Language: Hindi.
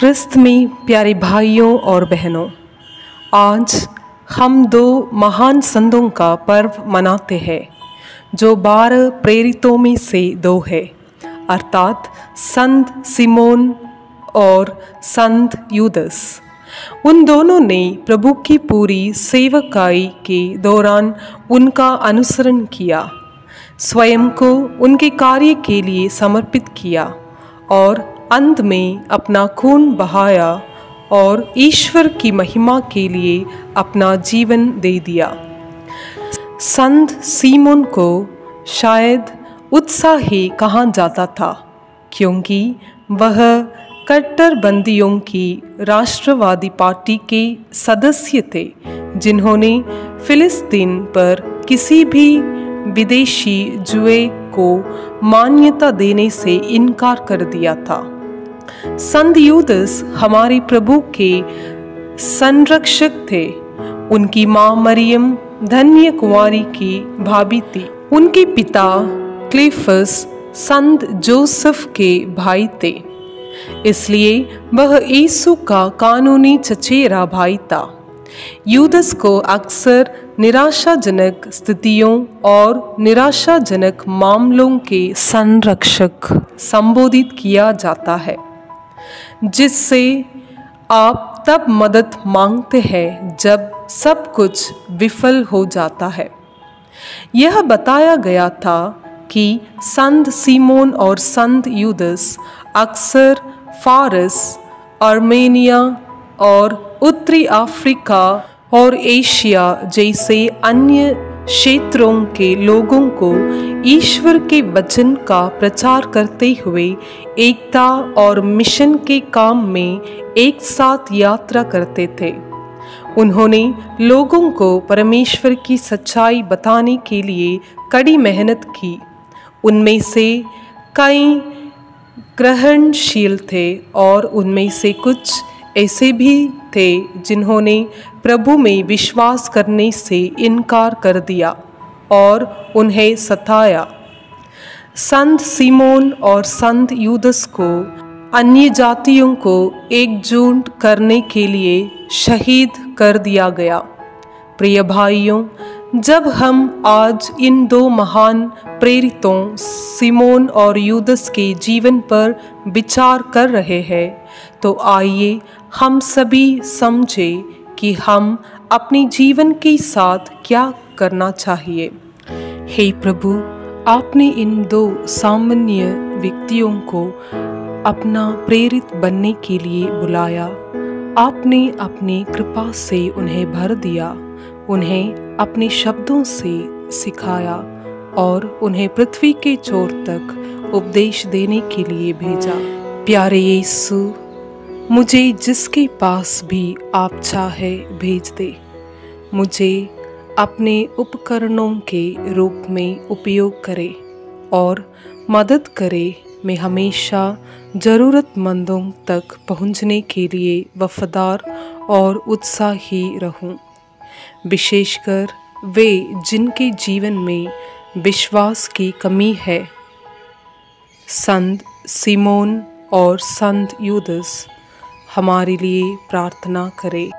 क्रिस्त में प्यारे भाइयों और बहनों, आज हम दो महान संतों का पर्व मनाते हैं जो 12 प्रेरितों में से दो है, अर्थात संत सिमोन और संत यूदस। उन दोनों ने प्रभु की पूरी सेवकाई के दौरान उनका अनुसरण किया, स्वयं को उनके कार्य के लिए समर्पित किया और अंत में अपना खून बहाया और ईश्वर की महिमा के लिए अपना जीवन दे दिया। संत सिमोन को शायद उत्साही कहा जाता था क्योंकि वह कट्टरबंदियों की राष्ट्रवादी पार्टी के सदस्य थे जिन्होंने फिलिस्तीन पर किसी भी विदेशी जुए को मान्यता देने से इनकार कर दिया था। संत यूदस हमारे प्रभु के संरक्षक थे। उनकी माँ मरियम धन्य कुंवारी की भाभी थी। उनके पिता क्लेफस संत जोसेफ के भाई थे, इसलिए वह यीशु का कानूनी चचेरा भाई था। यूदस को अक्सर निराशाजनक स्थितियों और निराशाजनक मामलों के संरक्षक संबोधित किया जाता है, जिससे आप तब मदद मांगते हैं जब सब कुछ विफल हो जाता है। यह बताया गया था कि संत सिमोन और संत यूदस अक्सर फारस, आर्मेनिया और उत्तरी अफ्रीका और एशिया जैसे अन्य क्षेत्रों के लोगों को ईश्वर के वचन का प्रचार करते हुए एकता और मिशन के काम में एक साथ यात्रा करते थे। उन्होंने लोगों को परमेश्वर की सच्चाई बताने के लिए कड़ी मेहनत की। उनमें से कई ग्रहणशील थे और उनमें से कुछ ऐसे भी थे जिन्होंने प्रभु में विश्वास करने से इनकार कर दिया और उन्हें सताया। संत सिमोन और संत यूदस को अन्य जातियों को एकजुट करने के लिए शहीद कर दिया गया। प्रिय भाइयों, जब हम आज इन दो महान प्रेरितों सिमोन और यूदस के जीवन पर विचार कर रहे हैं, तो आइए हम सभी समझें कि हम अपने जीवन के साथ क्या करना चाहिए। हे प्रभु, आपने इन दो सामान्य व्यक्तियों को अपना प्रेरित बनने के लिए बुलाया। आपने अपनी कृपा से उन्हें भर दिया, उन्हें अपने शब्दों से सिखाया और उन्हें पृथ्वी के छोर तक उपदेश देने के लिए भेजा। प्यारे यीशु, मुझे जिसके पास भी आप चाहे भेज दे। मुझे अपने उपकरणों के रूप में उपयोग करे और मदद करे। मैं हमेशा ज़रूरतमंदों तक पहुंचने के लिए वफादार और उत्साही रहूं, विशेषकर वे जिनके जीवन में विश्वास की कमी है। संत सिमोन और संत यूदस हमारे लिए प्रार्थना करें।